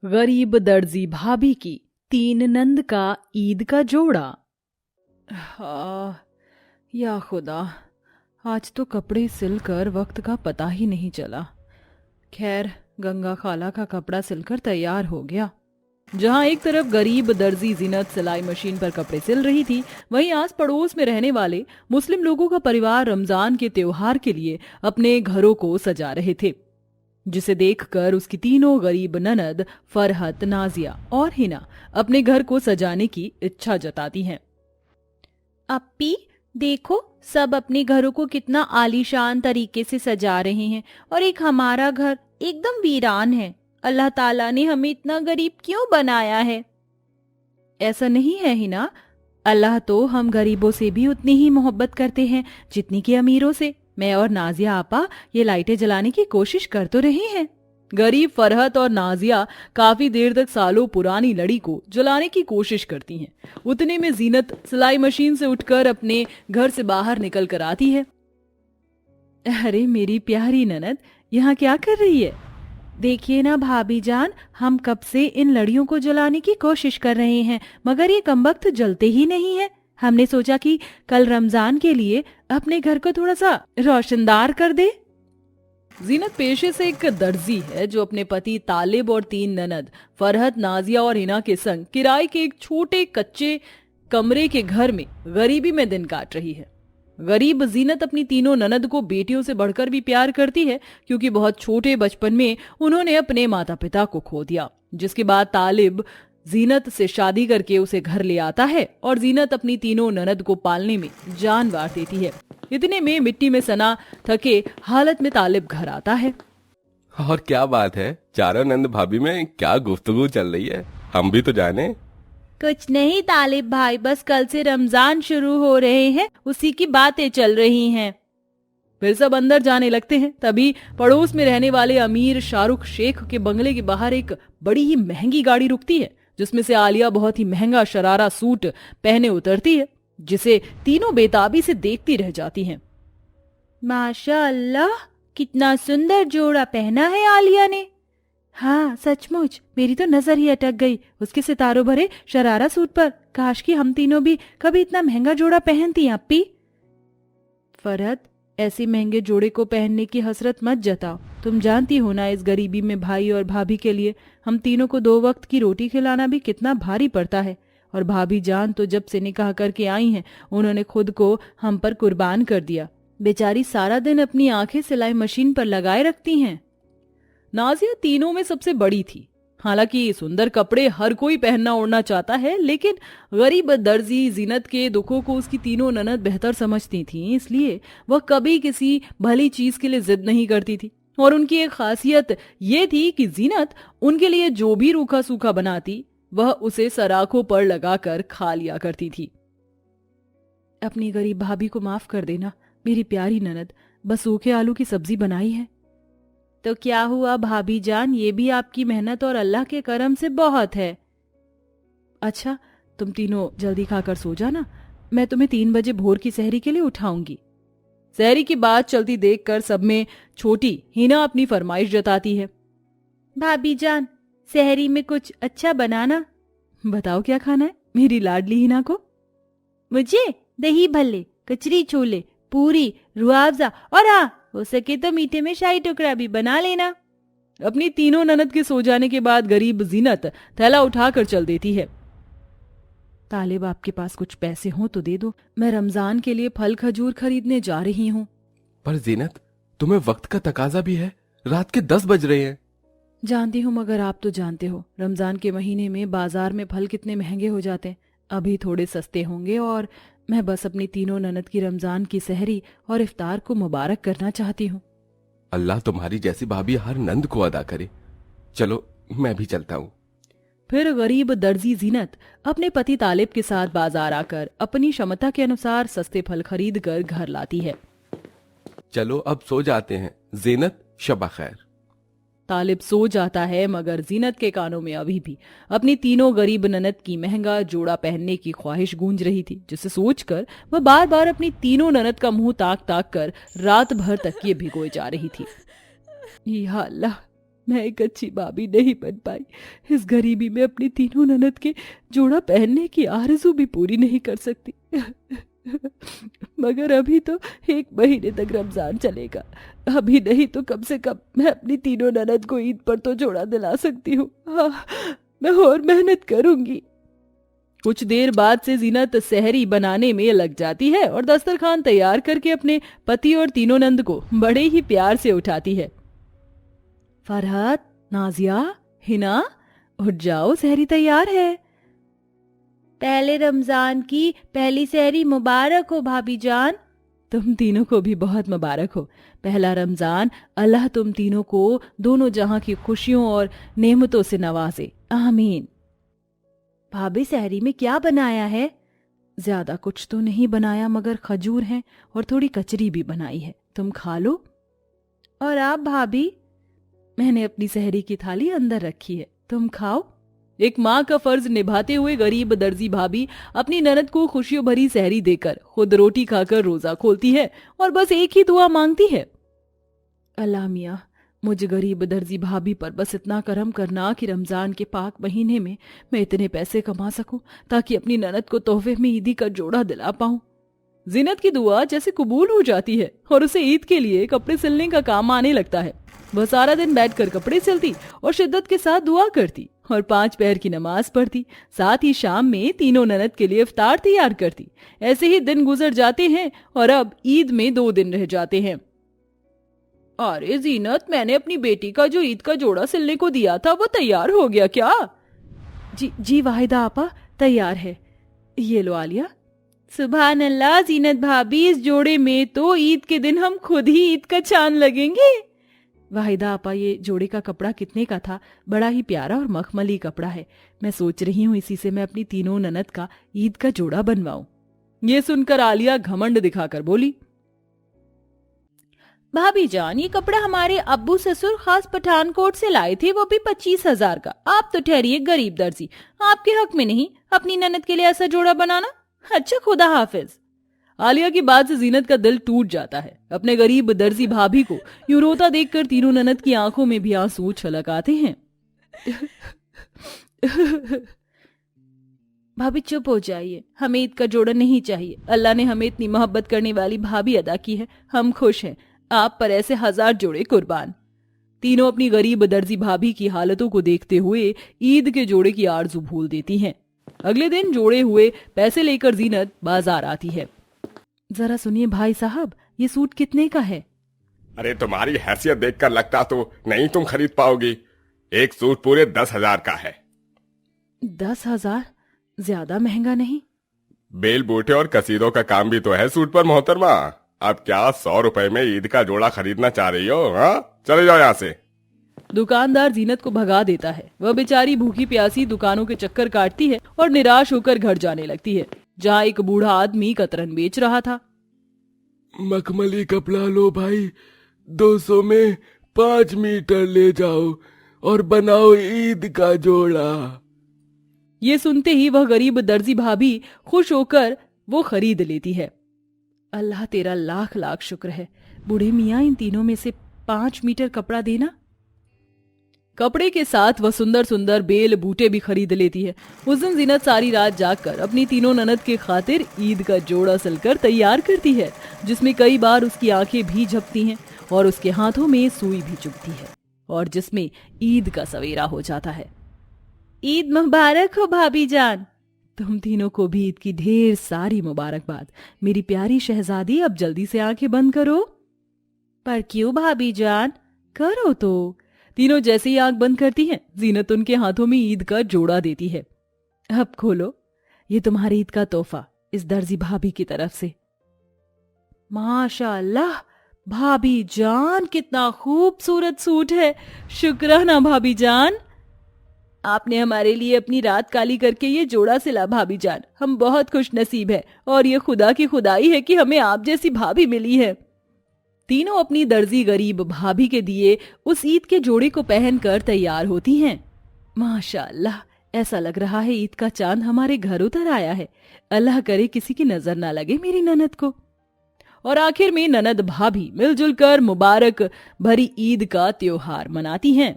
गरीब दर्जी भाभी की 3 नंद का ईद का जोड़ा। या खुदा, आज तो कपड़े सिलकर वक्त का पता ही नहीं चला। खैर, गंगा खाला का कपड़ा सिलकर तैयार हो गया। जहां एक तरफ गरीब दर्जी जीनत सिलाई मशीन पर कपड़े सिल रही थी, वहीं आस पड़ोस में रहने वाले मुस्लिम लोगों का परिवार रमजान के त्योहार के लिए अपने घरों को सजा रहे थे, जिसे देखकर उसकी तीनों गरीब ननद फरहत, नाजिया और हिना अपने घर को सजाने की इच्छा जताती हैं। अप्पी, देखो सब अपने घरों को कितना आलीशान तरीके से सजा रहे हैं और एक हमारा घर एकदम वीरान है। अल्लाह ताला ने हमें इतना गरीब क्यों बनाया है? ऐसा नहीं है हिना, अल्लाह तो हम गरीबों से भी उतनी ही मोहब्बत करते हैं जितनी कि अमीरों से। मैं और नाजिया आपा ये लाइटें जलाने की कोशिश कर तो रहे हैं। गरीब फरहत और नाजिया काफी देर तक सालों पुरानी लड़ी को जलाने की कोशिश करती हैं। उतने में जीनत सिलाई मशीन से उठकर अपने घर से बाहर निकल कर आती है। अरे मेरी प्यारी ननद, यहाँ क्या कर रही है? देखिए ना भाभी जान, हम कब से इन लड़ियों को जलाने की कोशिश कर रहे हैं, मगर ये कमबख्त जलते ही नहीं है। हमने सोचा कि कल रमजान के लिए अपने घर को थोड़ा सा रोशनदार कर दे। जीनत पेशे से एक दर्जी है जो अपने पति तालिब और 3 ननद फरहत, नाजिया और हिना के संग किराए के एक छोटे कच्चे कमरे के घर में गरीबी में दिन काट रही है। गरीब जीनत अपनी तीनों ननद को बेटियों से बढ़कर भी प्यार करती है, क्योंकि बहुत छोटे बचपन में उन्होंने अपने माता पिता को खो दिया, जिसके बाद तालिब जीनत से शादी करके उसे घर ले आता है और जीनत अपनी तीनों ननद को पालने में जान वार देती है। इतने में मिट्टी में सना थके हालत में तालिब घर आता है। और क्या बात है, चारों नंद भाभी में क्या गुफ्तगू चल रही है, हम भी तो जाने। कुछ नहीं तालिब भाई, बस कल से रमजान शुरू हो रहे हैं, उसी की बातें चल रही हैं। फिर सब अंदर जाने लगते हैं। तभी पड़ोस में रहने वाले अमीर शाहरुख शेख के बंगले के बाहर एक बड़ी ही महंगी गाड़ी रुकती है, जिसमें से आलिया बहुत ही महंगा शरारा सूट पहने उतरती है, जिसे तीनों बेताबी से देखती रह जाती हैं। माशाअल्लाह, कितना सुंदर जोड़ा पहना है आलिया ने। हाँ सचमुच, मेरी तो नजर ही अटक गई उसके सितारों भरे शरारा सूट पर। काश कि हम तीनों भी कभी इतना महंगा जोड़ा पहनती। अप्पी। फरहत, ऐसे महंगे जोड़े को पहनने की हसरत मत जताओ। तुम जानती हो ना, इस गरीबी में भाई और भाभी के लिए हम तीनों को 2 वक्त की रोटी खिलाना भी कितना भारी पड़ता है। और भाभी जान तो जब से निकाह करके आई हैं, उन्होंने खुद को हम पर कुर्बान कर दिया। बेचारी सारा दिन अपनी आंखें सिलाई मशीन पर लगाए रखती हैं। नाजिया तीनों में सबसे बड़ी थी। हालांकि सुंदर कपड़े हर कोई पहनना ओढ़ना चाहता है, लेकिन गरीब दर्जी जीनत के दुखों को उसकी तीनों ननद बेहतर समझती थीं, इसलिए वह कभी किसी भली चीज के लिए जिद नहीं करती थी। और उनकी एक खासियत ये थी कि जीनत उनके लिए जो भी रूखा सूखा बनाती, वह उसे सराखों पर लगाकर खा लिया करती थी। अपनी गरीब भाभी को माफ कर देना मेरी प्यारी ननद, बस सूखे आलू की सब्जी बनाई है। तो क्या हुआ भाभी जान, ये भी आपकी मेहनत और अल्लाह के करम से बहुत है। अच्छा, तुम तीनों जल्दी खाकर सो जाना, मैं तुम्हें 3 बजे भोर की सहरी के लिए उठाऊंगी। सहरी की बात चलती देखकर सब में छोटी हिना अपनी फरमाइश जताती है। भाभी जान, सहरी में कुछ अच्छा बनाना। बताओ क्या खाना है मेरी लाडली हिना को? मुझे दही भल्ले, कचरी छोले, पूरी, रुआवजा और हाँ, हो सके तो मीठे में शाही टुकड़ा भी बना लेना। अपनी तीनों ननद के सो जाने के बाद गरीब जीनत थैला उठाकर चल देती है। तालिब, आपके पास कुछ पैसे हो तो दे दो, मैं रमजान के लिए फल खजूर खरीदने जा रही हूँ। पर जीनत, तुम्हें वक्त का तकाजा भी है, रात के 10 बज रहे हैं। जानती हूँ, मगर आप तो जानते हो रमजान के महीने में बाजार में फल कितने महंगे हो जाते हैं। अभी थोड़े सस्ते होंगे और मैं बस अपनी तीनों ननद की रमजान की सहरी और इफ्तार को मुबारक करना चाहती हूँ। अल्लाह तुम्हारी जैसी भाभी हर नंद को अदा करे। चलो मैं भी चलता हूँ। फिर गरीब दर्जी जीनत अपने पति तालिब के साथ बाजार आकर अपनी क्षमता के अनुसार सस्ते फल खरीद कर घर लाती है। चलो अब सो जाते हैं जीनत, शबा खैर। तालिब सो जाता है, मगर जीनत के कानों में अभी भी अपनी तीनों गरीब ननद की महंगा जोड़ा पहनने की ख्वाहिश गूंज रही थी, जिसे सोचकर वह बार बार अपनी तीनों ननद का मुंह ताक ताक कर रात भर तक ये भिगोए जा रही थी। या अल्लाह, मैं एक अच्छी भाभी नहीं बन पाई। इस गरीबी में अपनी तीनों ननद के जोड़ा पहनने की आरज़ू भी पूरी नहीं कर सकती। मगर अभी तो 1 महीने तक रमजान चलेगा। अभी नहीं तो कम से कम मैं अपनी तीनों ननद को ईद पर तो जोड़ा दिला सकती हूँ। हाँ, मैं और मेहनत करूंगी। कुछ देर बाद से जीनत सहरी बनाने में लग जाती है और दस्तरखान तैयार करके अपने पति और तीनों नंद को बड़े ही प्यार से उठाती है। फरहत, नाजिया, हिना, उठ जाओ, सहरी तैयार है। पहले रमजान की पहली सहरी मुबारक हो भाभी जान। तुम तीनों को भी बहुत मुबारक हो। पहला रमजान, अल्लाह तुम तीनों को दोनों जहां की खुशियों और नेमतों से नवाजे, आमीन। भाभी सहरी में क्या बनाया है? ज्यादा कुछ तो नहीं बनाया, मगर खजूर है और थोड़ी कचरी भी बनाई है, तुम खा लो। और आप भाभी? मैंने अपनी सहरी की थाली अंदर रखी है, तुम खाओ। एक माँ का फर्ज निभाते हुए गरीब दर्जी भाभी अपनी ननद को खुशियों भरी सहरी देकर खुद रोटी खाकर रोजा खोलती है और बस एक ही दुआ मांगती है, अल्लाह मियाँ, मुझ गरीब दर्जी भाभी पर बस इतना करम करना कि रमजान के पाक महीने में मैं इतने पैसे कमा सकूं ताकि अपनी ननद को तोहफे में ईदी का जोड़ा दिला पाऊं। जीनत की दुआ जैसे कबूल हो जाती है और उसे ईद के लिए कपड़े सिलने का काम आने लगता है। वह सारा दिन बैठकर कपड़े सिलती और शिद्दत के साथ दुआ करती और 5 पहर की नमाज पढ़ती। साथ ही शाम में तीनों ननद के लिए इफ्तार तैयार करती। ऐसे ही दिन गुजर जाते हैं और अब ईद में 2 दिन रह जाते हैं। अरे जीनत, मैंने अपनी बेटी का जो ईद का जोड़ा सिलने को दिया था वो तैयार हो गया क्या? जी वाहिदा आपा, तैयार है। ये लो आलिया। सुभान अल्लाह जीनत भाभी, इस जोड़े में तो ईद के दिन हम खुद ही ईद का चांद लगेंगे। वाहिदा आपा, ये जोड़े का कपड़ा कितने का था? बड़ा ही प्यारा और मखमली कपड़ा है। मैं सोच रही हूँ इसी से मैं अपनी तीनों ननद का ईद का जोड़ा बनवाऊं। ये सुनकर आलिया घमंड दिखाकर बोली, भाभी जान, ये कपड़ा हमारे अब्बू ससुर खास पठानकोट से लाए थे, वो भी 25,000 का। आप तो ठहरिए गरीब दर्जी, आपके हक में नहीं अपनी ननद के लिए ऐसा जोड़ा बनाना। अच्छा, खुदा हाफिज। आलिया की बात से जीनत का दिल टूट जाता है। अपने गरीब दर्जी भाभी को यूं रोता देखकर तीनों ननद की आंखों में भी आंसू छलक आते हैं। भाभी चुप हो जाइए, हमें ईद का जोड़ा नहीं चाहिए। अल्लाह ने हमें इतनी मोहब्बत करने वाली भाभी अदा की है, हम खुश हैं। आप पर ऐसे 1000 जोड़े कुर्बान। तीनों अपनी गरीब दर्जी भाभी की हालतों को देखते हुए ईद के जोड़े की आरजू भूल देती हैं। अगले दिन जोड़े हुए पैसे लेकर जीनत बाजार आती है। जरा सुनिए भाई साहब, ये सूट कितने का है? अरे तुम्हारी हैसियत देखकर लगता तो नहीं तुम खरीद पाओगी। एक सूट पूरे 10,000 का है। 10,000? ज्यादा महंगा नहीं? बेल बूटे और कसीदों का काम भी तो है सूट पर मोहतरमा। अब क्या 100 रुपए में ईद का जोड़ा खरीदना चाह रही हो? हाँ, चले जाओ यहाँ से। दुकानदार जीनत को भगा देता है। वह बेचारी भूखी प्यासी दुकानों के चक्कर काटती है और निराश होकर घर जाने लगती है, जहाँ एक बूढ़ा आदमी कतरन बेच रहा था। मखमली कपड़ा लो भाई, 200 में 5 मीटर ले जाओ और बनाओ ईद का जोड़ा। ये सुनते ही वह गरीब दर्जी भाभी खुश होकर वो खरीद लेती है। अल्लाह तेरा लाख लाख शुक्र है। बूढ़े मियाँ, इन तीनों में से 5 मीटर कपड़ा देना। कपड़े के साथ वह सुंदर सुंदर बेल बूटे भी खरीद लेती है। उस दिन जीनत सारी रात जागकर अपनी तीनों ननद के खातिर ईद का जोड़ा सिलकर तैयार करती है, जिसमें कई बार उसकी आंखें भी झपकती हैं और उसके हाथों में सुई भी चुभती है और जिसमें ईद का सवेरा हो जाता है। ईद मुबारक हो भाभी जान। तुम तीनों को भी ईद की ढेर सारी मुबारकबाद। मेरी प्यारी शहजादी, अब जल्दी से आंखें बंद करो। पर क्यों भाभी जान? करो तो। तीनों जैसे ही आंख बंद करती हैं, जीनत उनके हाथों में ईद का जोड़ा देती है। अब खोलो, ये तुम्हारी ईद का तोहफा इस दर्जी भाभी की तरफ से। माशाअल्लाह भाभी जान, कितना खूबसूरत सूट है। शुक्राना भाभी जान, आपने हमारे लिए अपनी रात काली करके ये जोड़ा सिला भाभी जान। हम बहुत खुश नसीब है और ये खुदा की खुदाई है कि हमें आप जैसी भाभी मिली है। तीनों अपनी दर्जी गरीब भाभी के दिए उस ईद के जोड़े को पहनकर तैयार होती हैं। माशाअल्लाह, ऐसा लग रहा है ईद का चांद हमारे घर उतर आया है। अल्लाह करे किसी की नजर ना लगे मेरी ननद को। और आखिर में ननद भाभी मिलजुल कर मुबारक भरी ईद का त्योहार मनाती हैं।